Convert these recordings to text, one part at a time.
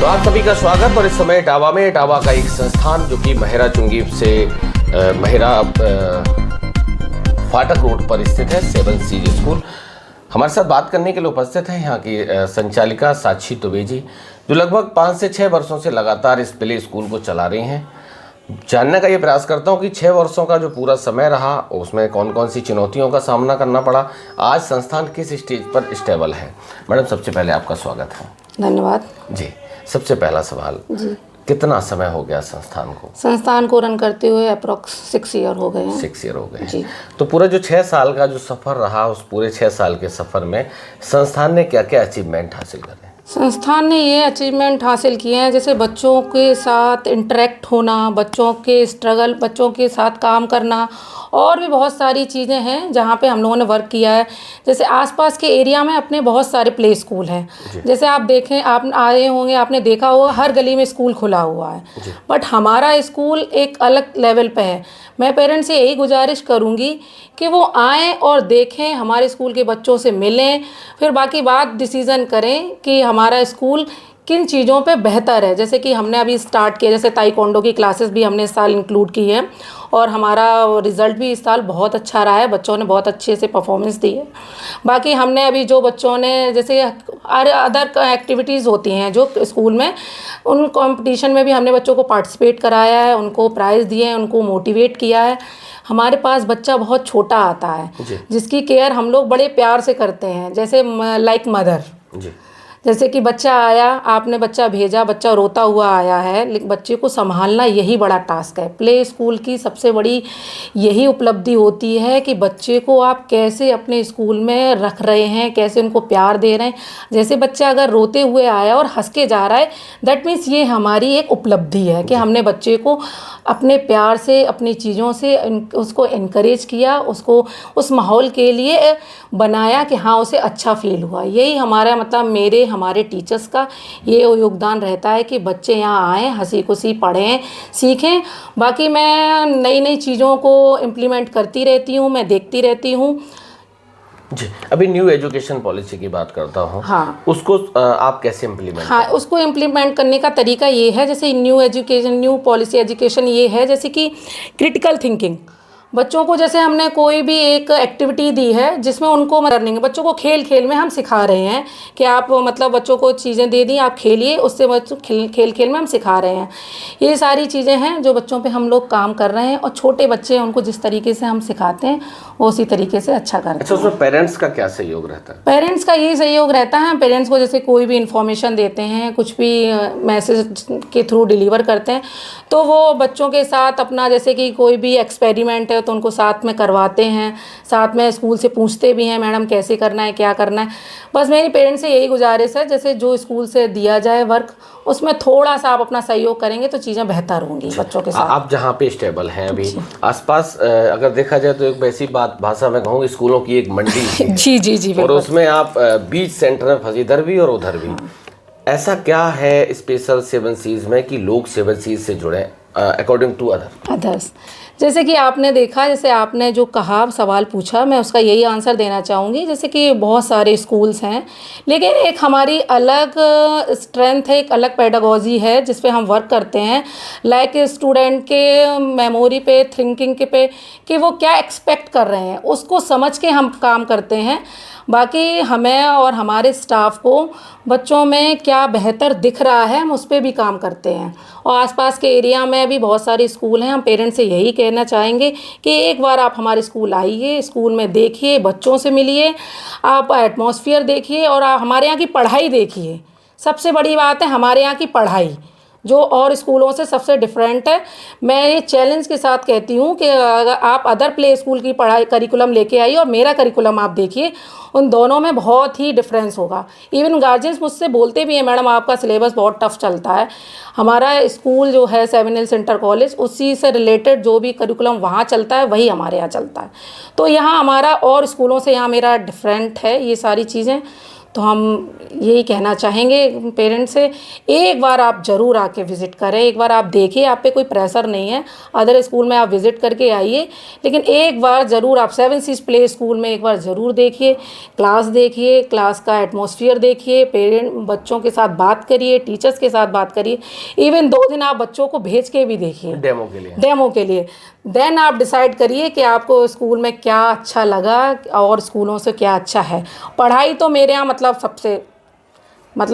तो आप सभी का स्वागत। और इस समय इटावा में इटावा का एक संस्थान जो कि महिरा चुंगी से महिरा फाटक रोड पर स्थित है, 7 सीज स्कूल। हमारे साथ बात करने के लिए उपस्थित है यहाँ की संचालिका साक्षी दुबे जी, जो लगभग 5 से 6 वर्षों से लगातार इस प्ले स्कूल को चला रही हैं। जानने का ये प्रयास करता हूँ कि 6 वर्षों का जो पूरा समय रहा उसमें कौन कौन सी चुनौतियों का सामना करना पड़ा, आज संस्थान किस स्टेज पर स्टेबल है। मैडम, सबसे पहले आपका स्वागत है। धन्यवाद जी। सबसे पहला सवाल जी, कितना समय हो गया संस्थान को रन करते हुए? अप्रोक्स 6 ईयर हो गए हैं। 6 ईयर हो गए हैं। तो पूरा जो 6 साल का जो सफ़र रहा, उस पूरे 6 साल के सफ़र में संस्थान ने क्या क्या अचीवमेंट हासिल करे? संस्थान ने ये अचीवमेंट हासिल किए हैं, जैसे बच्चों के साथ इंटरेक्ट होना, बच्चों के स्ट्रगल, बच्चों के साथ काम करना, और भी बहुत सारी चीज़ें हैं जहाँ पे हम लोगों ने वर्क किया है। जैसे आसपास के एरिया में अपने बहुत सारे प्ले स्कूल हैं। जैसे आप देखें, आप आए होंगे, आपने देखा होगा हर गली में स्कूल खुला हुआ है, बट हमारा स्कूल एक अलग लेवल पे है। मैं पेरेंट्स से यही गुजारिश करूँगी कि वो आएँ और देखें, हमारे स्कूल के बच्चों से मिलें, फिर बाकी बात डिसीज़न करें कि हमारा स्कूल किन चीज़ों पे बेहतर है। जैसे कि हमने अभी स्टार्ट किया, जैसे ताइक्वांडो की क्लासेस भी हमने इस साल इंक्लूड की है, और हमारा रिज़ल्ट भी इस साल बहुत अच्छा रहा है, बच्चों ने बहुत अच्छे से परफॉर्मेंस दी है। बाकी हमने अभी जो बच्चों ने, जैसे अदर एक्टिविटीज़ होती हैं जो स्कूल में, उन कंपटीशन में भी हमने बच्चों को पार्टिसिपेट कराया है, उनको प्राइज़ दिए हैं, उनको मोटिवेट किया है। हमारे पास बच्चा बहुत छोटा आता है जिसकी केयर हम लोग बड़े प्यार से करते हैं, जैसे लाइक मदर। जैसे कि बच्चा आया, आपने बच्चा भेजा, बच्चा रोता हुआ आया है, लेकिन बच्चे को संभालना यही बड़ा टास्क है। प्ले स्कूल की सबसे बड़ी यही उपलब्धि होती है कि बच्चे को आप कैसे अपने स्कूल में रख रहे हैं, कैसे उनको प्यार दे रहे हैं। जैसे बच्चा अगर रोते हुए आया और हंस के जा रहा है, दैट मीन्स ये हमारी एक उपलब्धि है कि हमने बच्चे को अपने प्यार से, अपनी चीज़ों से उसको इनकरेज किया, उसको उस माहौल के लिए बनाया कि हाँ, उसे अच्छा फील हुआ। यही हमारा मतलब हमारे टीचर्स का ये योगदान रहता है कि बच्चे यहाँ आएँ, हंसी खुशी पढ़ें, सीखें। बाकी मैं नई नई चीज़ों को इम्प्लीमेंट करती रहती हूँ, मैं देखती रहती हूँ जी। अभी न्यू एजुकेशन पॉलिसी की बात करता हूँ। हाँ, उसको आप कैसे इम्प्लीमेंट? हाँ, उसको इम्प्लीमेंट करने का तरीका ये है, जैसे न्यू पॉलिसी एजुकेशन ये है, जैसे कि क्रिटिकल थिंकिंग। बच्चों को जैसे हमने कोई भी एक एक्टिविटी दी है जिसमें उनको लर्निंग, बच्चों को खेल खेल में हम सिखा रहे हैं कि आप मतलब बच्चों को चीज़ें दे दी, आप खेलिए, उससे बच्चों खेल खेल में हम सिखा रहे हैं। ये सारी चीज़ें हैं जो बच्चों पे हम लोग काम कर रहे हैं, और छोटे बच्चे हैं उनको जिस तरीके से हम सिखाते हैं वो उसी तरीके से अच्छा करते हैं। अच्छा, उसमें पेरेंट्स का क्या सहयोग रहता है? पेरेंट्स का यही सहयोग रहता है। पेरेंट्स को जैसे कोई भी इन्फॉर्मेशन देते हैं, कुछ भी मैसेज के थ्रू डिलीवर करते हैं, तो वो बच्चों के साथ अपना, जैसे कि कोई भी एक्सपेरिमेंट है तो उनको साथ में करवाते हैं, साथ में स्कूल से पूछते भी हैं, मैडम कैसे करना है, क्या करना है। बस मेरी पेरेंट्स से यही गुजारिश है, जैसे जो स्कूल से दिया जाए वर्क, उसमें थोड़ा सा आप अपना सहयोग करेंगे तो चीज़ें बेहतर होंगी बच्चों के साथ। आप जहाँ पे स्टेबल हैं अभी आसपास, अगर देखा जाए तो एक वैसी बात भाषा में कहूँ, स्कूलों की एक मंडी जी जी जी, और उसमें आप बीच सेंटर में फंसी, इधर भी और उधर भी। ऐसा क्या है स्पेशल 7 सीज में कि लोग 7 सीज से जुड़े अकॉर्डिंग टू अदर्स? जैसे कि आपने देखा, जैसे आपने जो कहा, सवाल पूछा, मैं उसका यही आंसर देना चाहूँगी। जैसे कि बहुत सारे स्कूल्स हैं, लेकिन एक हमारी अलग स्ट्रेंथ है, एक अलग पेडागोजी है जिस पे हम वर्क करते हैं, लाइक स्टूडेंट के मेमोरी पे, थिंकिंग के पे, कि वो क्या एक्सपेक्ट कर रहे हैं, उसको समझ के हम काम करते हैं। बाकी हमें और हमारे स्टाफ को बच्चों में क्या बेहतर दिख रहा है, हम उस पर भी काम करते हैं। और आसपास के एरिया में भी बहुत सारे स्कूल हैं। हम पेरेंट्स से यही कहना चाहेंगे कि एक बार आप हमारे स्कूल आइए, स्कूल में देखिए, बच्चों से मिलिए, आप एटमॉस्फेयर देखिए, और हमारे यहाँ की पढ़ाई देखिए। सबसे बड़ी बात है हमारे यहाँ की पढ़ाई, जो और स्कूलों से सबसे डिफरेंट है। मैं ये चैलेंज के साथ कहती हूँ कि अगर आप अदर प्ले स्कूल की पढ़ाई करिकुलम लेके आइए और मेरा करिकुलम आप देखिए, उन दोनों में बहुत ही डिफरेंस होगा। इवन गार्जियंस मुझसे बोलते भी हैं, मैडम आपका सिलेबस बहुत टफ चलता है। हमारा स्कूल जो है 7 हिल्स इंटर कॉलेज, उसी से रिलेटेड जो भी करिकुलम वहाँ चलता है वही हमारे यहाँ चलता है। तो यहाँ हमारा और स्कूलों से यहाँ मेरा डिफरेंट है ये सारी चीज़ें। तो हम यही कहना चाहेंगे पेरेंट्स से, एक बार आप ज़रूर आके विज़िट करें, एक बार आप देखिए, आप पे कोई प्रेशर नहीं है, अदर स्कूल में आप विज़िट करके आइए, लेकिन एक बार ज़रूर आप 7 सीज प्ले स्कूल में एक बार ज़रूर देखिए, क्लास का एटमॉस्फेयर देखिए, बच्चों के साथ बात करिए, टीचर्स के साथ बात करिए, इवन 2 दिन आप बच्चों को भेज के भी देखिए डेमो के लिए। देन आप डिसाइड करिए कि आपको स्कूल में क्या अच्छा लगा और स्कूलों से क्या अच्छा है। पढ़ाई तो मेरे यहाँ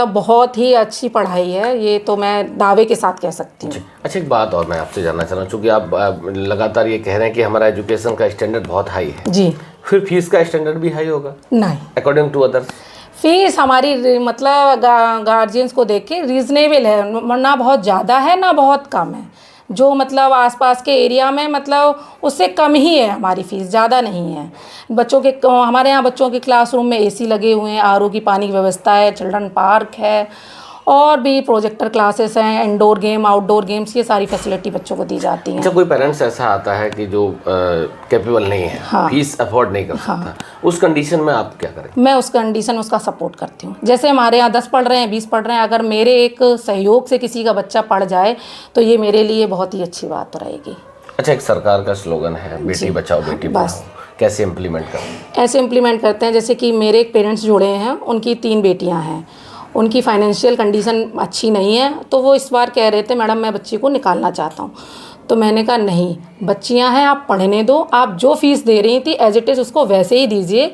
बहुत ही अच्छी पढ़ाई है, ये तो मैं दावे के साथ कह सकती हूँ। अच्छा, एक बात और मैं आपसे जानना चाह रहा हूँ, चूँकि आप लगातार ये कह रहे हैं कि हमारा एजुकेशन का स्टैंडर्ड बहुत हाई है जी, फिर फीस का स्टैंडर्ड भी हाई होगा? नहीं, अकॉर्डिंग टू अदर्स फीस हमारी मतलब गार्जियंस को देख के रीज़नेबल है, ना बहुत ज़्यादा है ना बहुत कम है। जो मतलब आसपास के एरिया में मतलब उससे कम ही है हमारी फ़ीस, ज़्यादा नहीं है। हमारे यहाँ बच्चों के क्लासरूम में एसी लगे हुए हैं, आरओ की पानी की व्यवस्था है, चिल्ड्रन पार्क है और भी प्रोजेक्टर क्लासेस हैं, इंडोर गेम, आउटडोर गेम्स, ये सारी फैसिलिटी बच्चों को दी जाती हैं। अच्छा, कोई पेरेंट्स ऐसा आता है कि जो कैपेबल नहीं है, हाँ, फीस अफोर्ड नहीं कर सकता, उस कंडीशन में आप क्या करें? मैं उस कंडीशन उसका सपोर्ट करती हूँ। जैसे हमारे यहाँ 10 पढ़ रहे हैं, 20 पढ़ रहे हैं, अगर मेरे एक सहयोग से किसी का बच्चा पढ़ जाए तो ये मेरे लिए बहुत ही अच्छी बात रहेगी। अच्छा, एक सरकार का स्लोगन है बेटी बचाओ बेटी पढ़ाओ, कैसे इम्प्लीमेंट करें? ऐसे इम्प्लीमेंट करते हैं जैसे कि मेरे एक पेरेंट्स जुड़े हैं, उनकी 3 बेटियां हैं, उनकी फाइनेंशियल कंडीशन अच्छी नहीं है, तो वो इस बार कह रहे थे मैडम मैं बच्ची को निकालना चाहता हूँ। तो मैंने कहा नहीं, बच्चियां हैं, आप पढ़ने दो, आप जो फीस दे रही थी एज इट इज़ उसको वैसे ही दीजिए,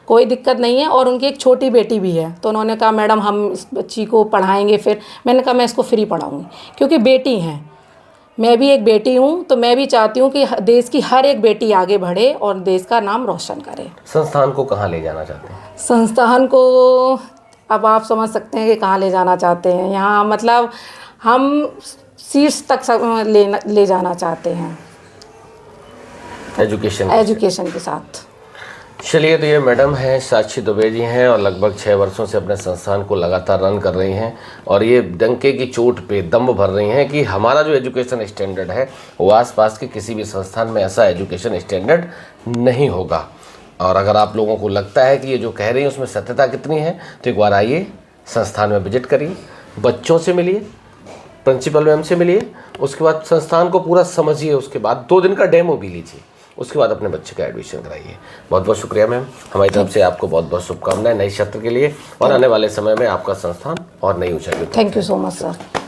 कोई दिक्कत नहीं है। और उनकी एक छोटी बेटी भी है, तो उन्होंने कहा मैडम हम इस बच्ची को पढ़ाएंगे। फिर मैंने कहा मैं इसको फ्री पढ़ाऊँगी, क्योंकि बेटी हैं, मैं भी एक बेटी हूँ, तो मैं भी चाहती हूँ कि देश की हर एक बेटी आगे बढ़े और देश का नाम रोशन करे। संस्थान को कहाँ ले जाना चाहते हैं? संस्थान को अब आप समझ सकते हैं कि कहाँ ले जाना चाहते हैं। यहाँ मतलब हम शीर्ष तक ले जाना चाहते हैं एजुकेशन के साथ। चलिए, तो ये मैडम हैं साक्षी दुबे जी हैं और लगभग 6 वर्षों से अपने संस्थान को लगातार रन कर रही हैं और ये डंके की चोट पे दम भर रही हैं कि हमारा जो एजुकेशन स्टैंडर्ड है वो आसपास के किसी भी संस्थान में ऐसा एजुकेशन स्टैंडर्ड नहीं होगा। और अगर आप लोगों को लगता है कि ये जो कह रही हैं उसमें सत्यता कितनी है, तो एक बार आइए, संस्थान में विजिट करिए, बच्चों से मिलिए, प्रिंसिपल मैम से मिलिए, उसके बाद संस्थान को पूरा समझिए, उसके बाद 2 दिन का डेमो भी लीजिए, उसके बाद अपने बच्चे का एडमिशन कराइए। बहुत बहुत शुक्रिया मैम, हमारी तरफ से आपको बहुत बहुत शुभकामनाएं नए सत्र के लिए और आने वाले समय में आपका संस्थान और नई ऊंचाई। Thank you so much sir.